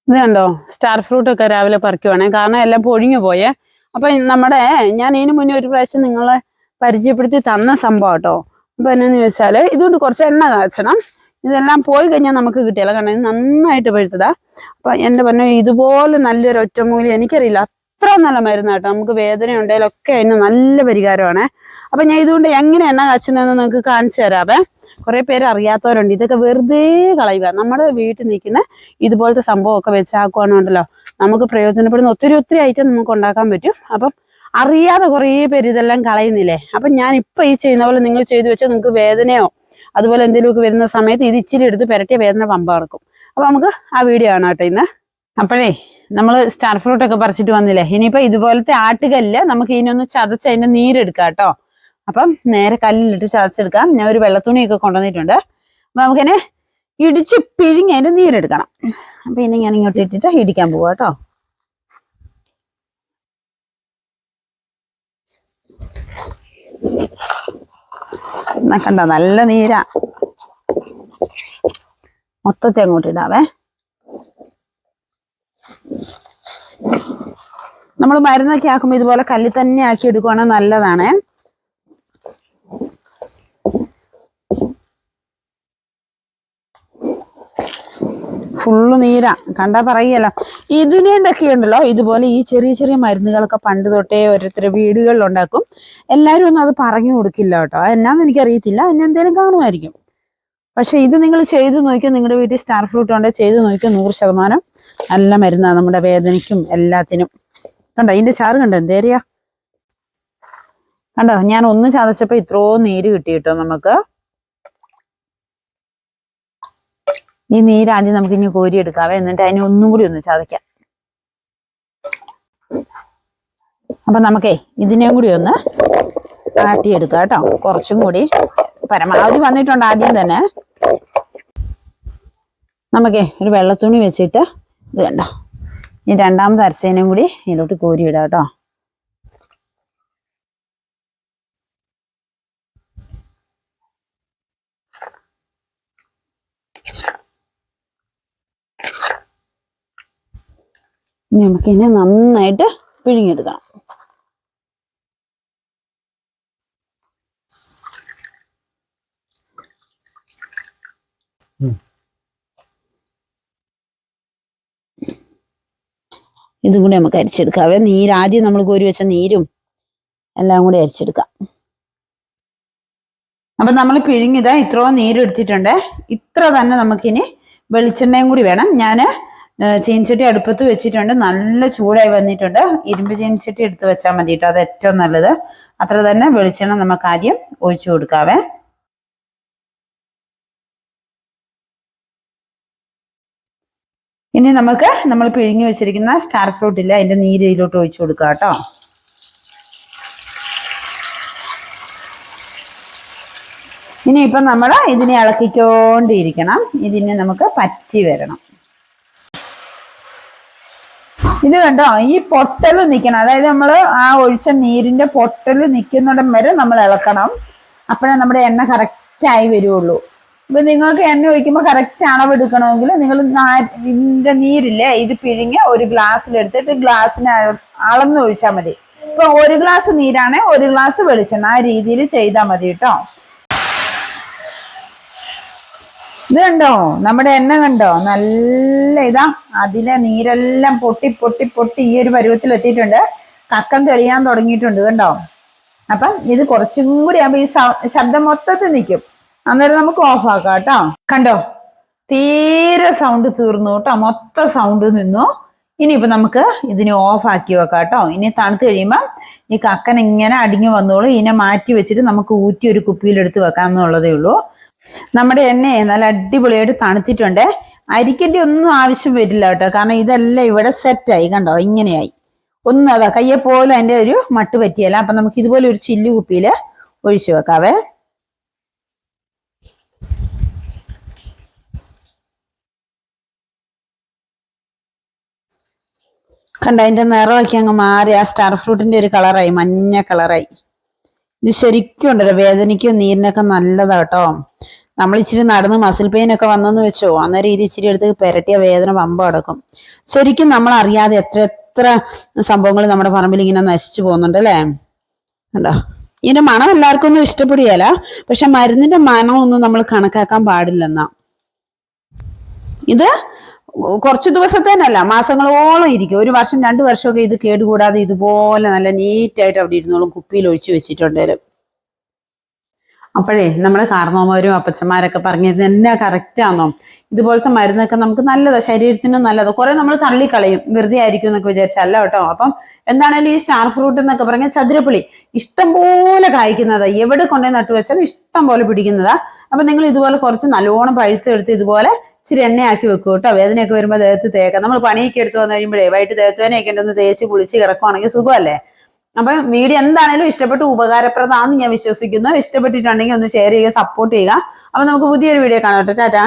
ഇത് കണ്ടോ, star fruit ഒക്കെ രാവിലെ പറിക്കുവാണേ, കാരണം എല്ലാം പൊഴിഞ്ഞു പോയേ. അപ്പൊ ഞാൻ ഇതിനു മുന്നേ ഒരു പ്രാവശ്യം നിങ്ങളെ പരിചയപ്പെടുത്തി തന്ന സംഭവം കേട്ടോ. അപ്പൊ എന്നാന്ന് ചോദിച്ചാല് ഇതുകൊണ്ട് കുറച്ച് എണ്ണ കാച്ചണം. ഇതെല്ലാം പോയി കഴിഞ്ഞാൽ നമുക്ക് കിട്ടിയല്ല, കാരണം ഇത് നന്നായിട്ട് പഴുത്തതാ. അപ്പൊ എന്റെ പറഞ്ഞ ഇതുപോലെ നല്ലൊരു ഒറ്റമൂലി എനിക്കറിയില്ല, അത്ര നല്ല മരുന്നാട്ടോ. നമുക്ക് വേദന ഉണ്ടെങ്കിലൊക്കെ അതിന് നല്ല പരിഹാരമാണ്. അപ്പൊ ഞാൻ ഇതുകൊണ്ട് എങ്ങനെ എണ്ണ കാച്ചുന്നതെന്ന് നിങ്ങൾക്ക് കാണിച്ചു തരാവേ. കുറെ പേര് അറിയാത്തവരുണ്ട്. ഇതൊക്കെ വെറുതെ കളയുക. നമ്മുടെ വീട്ടിൽ നിൽക്കുന്ന ഇതുപോലത്തെ സംഭവമൊക്കെ വെച്ചാക്കുവാണുണ്ടല്ലോ, നമുക്ക് പ്രയോജനപ്പെടുന്ന ഒത്തിരി ഒത്തിരി ഐറ്റം നമുക്ക് ഉണ്ടാക്കാൻ പറ്റും. അപ്പം അറിയാതെ കുറേ പേര് ഇതെല്ലാം കളയുന്നില്ലേ. അപ്പൊ ഞാൻ ഇപ്പൊ ഈ ചെയ്യുന്ന പോലെ നിങ്ങൾ ചെയ്തു വെച്ചാൽ നിങ്ങൾക്ക് വേദനയോ അതുപോലെ എന്തെങ്കിലുമൊക്കെ വരുന്ന സമയത്ത് ഇത് ഇച്ചിരി എടുത്ത് പുരട്ടിയ വേദന പമ്പ കിടക്കും. അപ്പൊ നമുക്ക് ആ വീഡിയോ ആണ് കേട്ടോ ഇന്ന്. അപ്പോഴേ നമ്മൾ സ്റ്റാർ ഫ്രൂട്ട് ഒക്കെ പറിച്ചിട്ട് വന്നില്ലേ, ഇനിയിപ്പോ ഇതുപോലത്തെ ആട്ടുകല്ല് നമുക്ക് ഇതിനൊന്ന് ചതച്ച് അതിന്റെ നീരെടുക്കാം കേട്ടോ. അപ്പം നേരെ കല്ലിലിട്ട് ചതച്ചെടുക്കാം. ഞാൻ ഒരു വെള്ളത്തുണിയൊക്കെ കൊണ്ടുവന്നിട്ടുണ്ട്. അപ്പൊ നമുക്കിനെ ഇടിച്ച് പിഴിഞ്ഞ് അതിന്റെ നീരെടുക്കണം. അപ്പൊ ഇനി ഞാൻ ഇങ്ങോട്ട് ഇട്ടിട്ട് ഇടിക്കാൻ പോവാ കേട്ടോ. എന്നാ കണ്ടോ, നല്ല നീരാ. മൊത്തത്തെ അങ്ങോട്ട് ഇടാവേ. നമ്മൾ മരുന്നൊക്കെ ആക്കുമ്പോൾ ഇതുപോലെ കല്ലിൽ തന്നെ ആക്കി എടുക്കുവാണെങ്കിൽ നല്ലതാണ്. ഫുള്ള് നീരാ, കണ്ടാ പറയല്ലോ. ഇതിനേണ്ടൊക്കെ ഉണ്ടല്ലോ ഇതുപോലെ ഈ ചെറിയ ചെറിയ മരുന്നുകളൊക്കെ പണ്ട് തൊട്ടേ ഓരോരുത്തർ വീടുകളിൽ ഉണ്ടാക്കും. എല്ലാവരും ഒന്നും അത് പറഞ്ഞു കൊടുക്കില്ല കേട്ടോ. എന്നാന്ന് എനിക്കറിയത്തില്ല, എന്നെന്തേലും കാണുമായിരിക്കും. പക്ഷെ ഇത് നിങ്ങൾ ചെയ്ത് നോക്കിയാൽ, നിങ്ങളുടെ വീട്ടിൽ സ്റ്റാർ ഫ്രൂട്ട് ഉണ്ടെങ്കിൽ ചെയ്ത് നോക്കിയാൽ 100% നല്ല മരുന്നാണ് നമ്മുടെ വേദനയ്ക്കും എല്ലാത്തിനും. കണ്ടോ ഇതിന്റെ ചാറ് കണ്ടോ എന്തേരിയാ. കണ്ടോ, ഞാൻ ഒന്ന് ചതച്ചപ്പോ ഇത്രയും നീര് കിട്ടി കേട്ടോ നമുക്ക്. ഈ നീരാദ്യം നമുക്ക് ഇനി കോരിയെടുക്കാവേ, എന്നിട്ട് അതിനെ ഒന്നും കൂടി ഒന്ന് ചതയ്ക്കാം. അപ്പൊ നമുക്കേ ഇതിനെയും കൂടി ഒന്ന് ആട്ടിയെടുക്കാം കേട്ടോ. കുറച്ചും കൂടി പരമാവധി വന്നിട്ടുണ്ട് ആദ്യം തന്നെ. നമുക്കേ ഒരു വെള്ളത്തുണി വെച്ചിട്ട് ഇത് കണ്ടോ, ഈ രണ്ടാമത് അരച്ചതിനും കൂടി ഇതിലോട്ട് കോരിയിടാം കേട്ടോ. നമുക്കിനെ നന്നായിട്ട് പിഴിഞ്ഞെടുക്കണം. ഇതും കൂടി നമുക്ക് അരിച്ചെടുക്കാവേ. ആദ്യം നമ്മൾ കോരി വെച്ച നീരും എല്ലാം കൂടി അരിച്ചെടുക്കാം. അപ്പൊ നമ്മൾ പിഴിഞ്ഞിതാ ഇത്രയും നീരെടുത്തിട്ടുണ്ട്. ഇത്ര തന്നെ നമുക്കിനി വെളിച്ചെണ്ണയും കൂടി വേണം. ഞാൻ ചീനച്ചട്ടി അടുപ്പത്ത് വെച്ചിട്ടുണ്ട്, നല്ല ചൂടായി വന്നിട്ടുണ്ട്. ഇരുമ്പ് ചീനച്ചട്ടി എടുത്ത് വെച്ചാൽ മതി കേട്ടോ, അത് ഏറ്റവും നല്ലത്. അത്ര തന്നെ വെളിച്ചെണ്ണ നമുക്ക് ആദ്യം ഒഴിച്ചു കൊടുക്കാവേ. ഇനി നമുക്ക് നമ്മൾ പിഴിഞ്ഞു വെച്ചിരിക്കുന്ന സ്റ്റാർ ഫ്രൂട്ട് ഇല്ല, അതിന്റെ നീര് ഇതിലോട്ട് ഒഴിച്ചു കൊടുക്കുക കേട്ടോ. ഇനിയിപ്പം നമ്മൾ ഇതിനെ ഇളക്കിക്കൊണ്ടിരിക്കണം. ഇതിനെ നമുക്ക് പറ്റി വരണം. ഇത് കണ്ടോ, ഈ പൊട്ടല് നിൽക്കണം. അതായത് നമ്മൾ ആ ഒഴിച്ച നീരിന്റെ പൊട്ടല് നിൽക്കുന്നിടം വരെ നമ്മൾ ഇളക്കണം. അപ്പോഴേ നമ്മുടെ എണ്ണ കറക്റ്റായി വരുള്ളൂ. ഇപ്പൊ നിങ്ങൾക്ക് എണ്ണ ഒഴിക്കുമ്പോൾ കറക്റ്റ് അളവെടുക്കണമെങ്കിൽ നിങ്ങൾ ഇതിന്റെ നീരില്ലേ, ഇത് പിഴിഞ്ഞ് ഒരു ഗ്ലാസ്സിലെടുത്തിട്ട് ഗ്ലാസ്സിന് അളന്ന് ഒഴിച്ചാൽ മതി. ഇപ്പൊ 1 ഗ്ലാസ് നീരാണ് 1 ഗ്ലാസ് വെളിച്ചെണ്ണ, ആ രീതിയിൽ ചെയ്താൽ മതി കേട്ടോ. ഇത് കണ്ടോ, നമ്മുടെ എണ്ണ കണ്ടോ, നല്ല ഇതാ. അതിലെ നീരെല്ലാം പൊട്ടി പൊട്ടി പൊട്ടി ഈ ഒരു പരുവത്തിൽ എത്തിയിട്ടുണ്ട്. കക്കം തെളിയാൻ തുടങ്ങിയിട്ടുണ്ട് കണ്ടോ. അപ്പം ഇത് കുറച്ചും കൂടി ആകുമ്പോ ഈ ശബ്ദം മൊത്തത്തിൽ നിൽക്കും. അന്നേരം നമുക്ക് ഓഫ് ആക്കാം കേട്ടോ. കണ്ടോ, തീരെ സൗണ്ട് തീർന്നു കേട്ടോ, മൊത്തം സൗണ്ട് നിന്നു. ഇനിയിപ്പോ നമുക്ക് ഇതിനെ ഓഫ് ആക്കി വെക്കാം കേട്ടോ. ഇനി തണുത്ത് കഴിയുമ്പം ഈ കക്കൻ ഇങ്ങനെ അടിഞ്ഞു വന്നോളൂ. ഇതിനെ മാറ്റി വെച്ചിട്ട് നമുക്ക് ഊറ്റി ഒരു കുപ്പിയിലെടുത്ത് വെക്കാമെന്നുള്ളതേ ഉള്ളൂ. നമ്മുടെ എണ്ണയെ നല്ല അടിപൊളിയായിട്ട് തണുത്തിട്ടുണ്ട്. അരിക്കേണ്ടി ഒന്നും ആവശ്യം വരില്ല കേട്ടോ, കാരണം ഇതെല്ലാം ഇവിടെ സെറ്റായി. കണ്ടോ, ഇങ്ങനെയായി. ഒന്നും അതാ കയ്യെ പോലും അതിന്റെ ഒരു മട്ട് പറ്റിയല്ല. അപ്പൊ നമുക്ക് ഇതുപോലെ ഒരു ചില്ലു കുപ്പിയില് ഒഴിച്ചു വെക്കാവേ. കണ്ട, അതിന്റെ നിറമൊക്കെ അങ്ങ് മാറി ആ സ്റ്റാർ ഫ്രൂട്ടിന്റെ ഒരു കളറായി, മഞ്ഞ കളറായി. ഇത് ശരിക്കും ഉണ്ടല്ലോ വേദനയ്ക്കും നീരിനൊക്കെ നല്ലതാ കേട്ടോ. നമ്മൾ ഇച്ചിരി നടന്ന് മസിൽ പെയിൻ ഒക്കെ വന്നെന്ന് വെച്ചോ, അന്നേരം ഇത് ഇച്ചിരി എടുത്ത് പെരട്ടിയ വേദന പമ്പ അടക്കും. ശരിക്കും നമ്മൾ അറിയാതെ എത്ര എത്ര സംഭവങ്ങൾ നമ്മുടെ പറമ്പിൽ ഇങ്ങനെ നശിച്ചു പോകുന്നുണ്ട് അല്ലേ. കണ്ടോ, ഇതിന്റെ മണം എല്ലാവർക്കും ഒന്നും ഇഷ്ടപ്പെടുകയല്ല, പക്ഷെ മരുന്നിന്റെ മണമൊന്നും നമ്മൾ കണക്കാക്കാൻ പാടില്ലെന്നാ. ഇത് കുറച്ചു ദിവസത്തേനല്ല, മാസങ്ങളോളം ഇരിക്കും. 1 വർഷം 2 വർഷമൊക്കെ ഇത് കേടുകൂടാതെ ഇതുപോലെ നല്ല നീറ്റായിട്ട് അവിടെ ഇരുന്നോളും, കുപ്പിയിൽ ഒഴിച്ചു വെച്ചിട്ടുണ്ടേലും. അപ്പോഴേ നമ്മുടെ കാർന്നോമാരും അപ്പച്ചന്മാരൊക്കെ പറഞ്ഞത് എന്നാ കറക്റ്റ് ആണോ, ഇതുപോലത്തെ മരുന്നൊക്കെ നമുക്ക് നല്ലതാ, ശരീരത്തിന് നല്ലതാ. കുറെ നമ്മൾ തള്ളിക്കളയും, വെറുതെ ആയിരിക്കും എന്നൊക്കെ വിചാരിച്ചല്ല കേട്ടോ. അപ്പം എന്താണേലും ഈ സ്റ്റാർ ഫ്രൂട്ട് എന്നൊക്കെ പറഞ്ഞാൽ ചതുരപ്പുളി ഇഷ്ടം പോലെ കായ്ക്കുന്നതാ, എവിടെ കൊണ്ടുപോയി നട്ടു വെച്ചാലും ഇഷ്ടം പോലെ പിടിക്കുന്നതാ. അപ്പൊ നിങ്ങൾ ഇതുപോലെ കുറച്ച് നല്ലോണം പഴുത്തെടുത്ത് ഇതുപോലെ ഇച്ചിരി എണ്ണയാക്കി വെക്കും കേട്ടോ. വേദനയൊക്കെ വരുമ്പോൾ ദേഹത്ത് തേക്കാം. നമ്മൾ പണിയൊക്കെ എടുത്ത് വന്നു കഴിയുമ്പോഴേ വൈകിട്ട് ദേഹത്ത് വേദനയൊക്കെ ഉണ്ടെന്ന് തേച്ച് കുളിച്ച് കിടക്കുവാണെങ്കിൽ സുഖമല്ലേ. അപ്പൊ വീഡിയോ എന്താണേലും ഇഷ്ടപ്പെട്ട് ഉപകാരപ്രദമാണെന്ന് ഞാൻ വിശ്വസിക്കുന്നു. ഇഷ്ടപ്പെട്ടിട്ടുണ്ടെങ്കിൽ ഒന്ന് ഷെയർ ചെയ്യുക, സപ്പോർട്ട് ചെയ്യുക. അപ്പൊ നമുക്ക് പുതിയൊരു വീഡിയോ കാണാം കേട്ടോ. ടാറ്റാ.